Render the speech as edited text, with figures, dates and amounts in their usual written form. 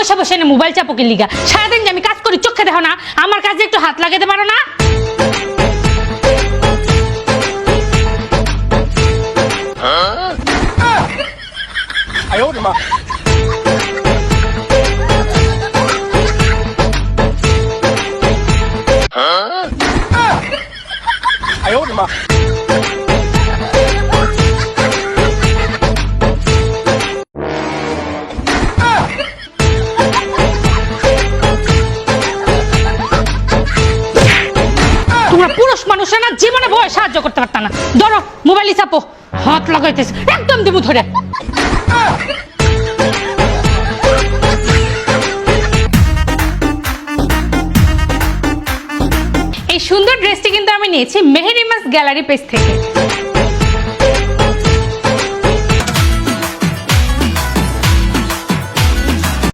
বসে বসে এনে মোবাইল চাপো কি লিগা? সারাদিন যে আমি কাজ করি চোখে দেখো না? আমার কাজে একটু হাত লাগাতে পারো না? তোমরা পুরুষ মানুষরা না জীবনে বয়ে সাহায্য করতে পারত না। ধরো মোবাইলই চাপো, হাত লাগাইতেছে একদম দেবো ধরে। এই সুন্দর ড্রেসটি কিন্তু আমি নিয়েছি মেহেরিমাস গ্যালারি পেজ থেকে।